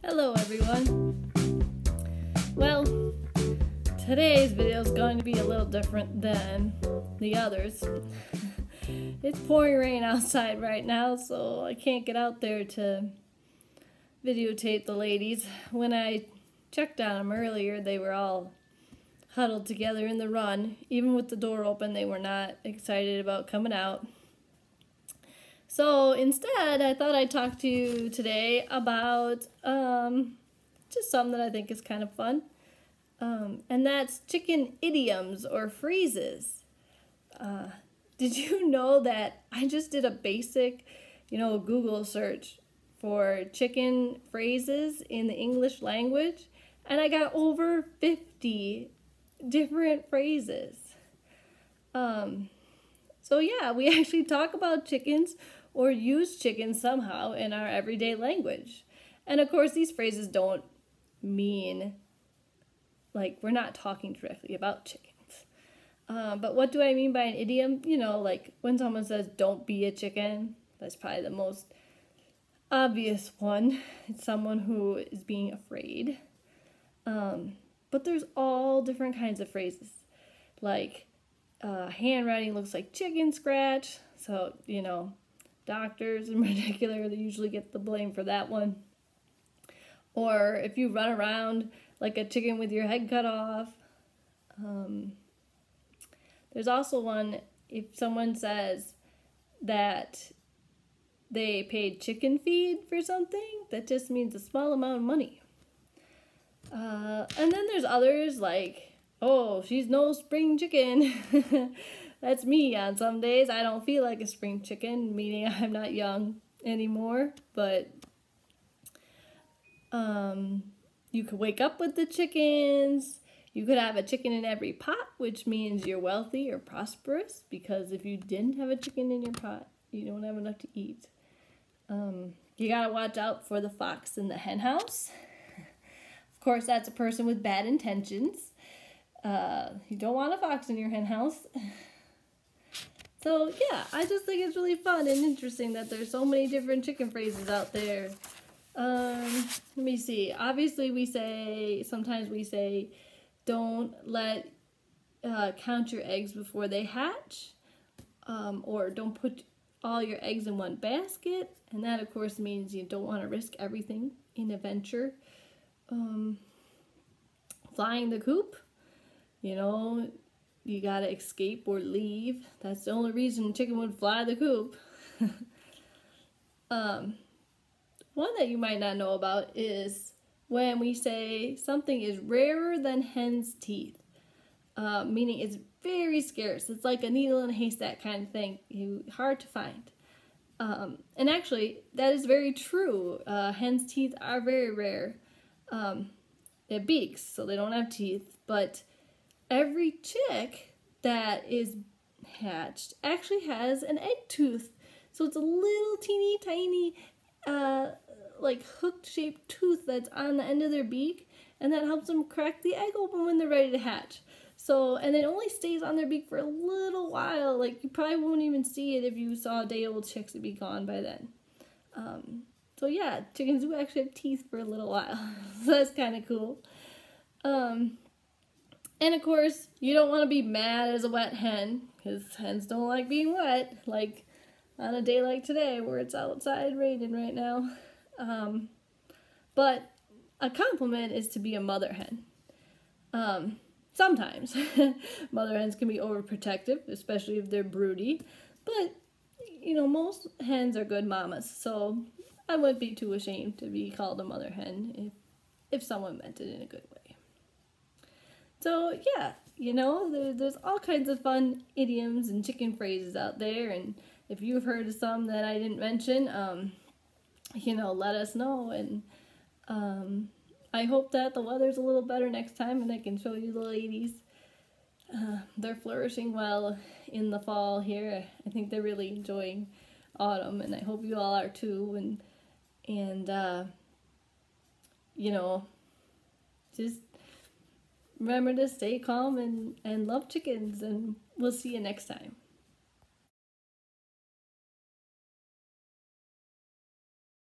Hello everyone. Well, today's video is going to be a little different than the others. It's pouring rain outside right now, so I can't get out there to videotape the ladies. When I checked on them earlier, they were all huddled together in the run. Even with the door open, they were not excited about coming out. So instead, I thought I'd talk to you today about just something that I think is kind of fun. And that's chicken idioms or phrases. Did you know that I just did a basic, Google search for chicken phrases in the English language, and I got over 50 different phrases. So yeah, we actually talk about chickens or use chickens somehow in our everyday language. And of course, these phrases don't mean, we're not talking directly about chickens. But what do I mean by an idiom? Like when someone says, don't be a chicken, that's probably the most obvious one. It's someone who is being afraid. But there's all different kinds of phrases. Like, handwriting looks like chicken scratch. So, doctors in particular, they usually get the blame for that one. Or if you run around like a chicken with your head cut off. There's also one, if someone says that they paid chicken feed for something, that just means a small amount of money. And then there's others like, oh, she's no spring chicken. That's me on some days. I don't feel like a spring chicken, meaning I'm not young anymore. But you could wake up with the chickens. You could have a chicken in every pot, which means you're wealthy or prosperous. Because if you didn't have a chicken in your pot, you don't have enough to eat. You gotta watch out for the fox in the hen house. Of course, that's a person with bad intentions. You don't want a fox in your hen house. So yeah, I just think it's really fun and interesting that there's so many different chicken phrases out there. Let me see. Obviously sometimes we say, don't count your eggs before they hatch. Or don't put all your eggs in one basket. And that of course means you don't want to risk everything in a venture. Flying the coop, you gotta escape or leave. That's the only reason chicken would fly the coop. One that you might not know about is when we say something is rarer than hen's teeth, meaning it's very scarce. It's like a needle in a haystack kind of thing, hard to find. And actually, that is very true. Hen's teeth are very rare. They have beaks, so they don't have teeth, but every chick that is hatched actually has an egg tooth. So it's a little teeny tiny, hooked shaped tooth that's on the end of their beak, and that helps them crack the egg open when they're ready to hatch. So, and it only stays on their beak for a little while. You probably won't even see it if you saw day-old chicks. It'd be gone by then. So yeah, chickens do actually have teeth for a little while. So that's kind of cool. And of course, you don't want to be mad as a wet hen, because hens don't like being wet, like on a day like today where it's outside raining right now. But a compliment is to be a mother hen. Sometimes mother hens can be overprotective, especially if they're broody, but most hens are good mamas, so I wouldn't be too ashamed to be called a mother hen if someone meant it in a good way. So yeah, there's all kinds of fun idioms and chicken phrases out there, and if you've heard of some that I didn't mention, let us know, and I hope that the weather's a little better next time and I can show you the ladies. They're flourishing well in the fall here. I think they're really enjoying autumn, and I hope you all are too, and just remember to stay calm and love chickens, and we'll see you next time.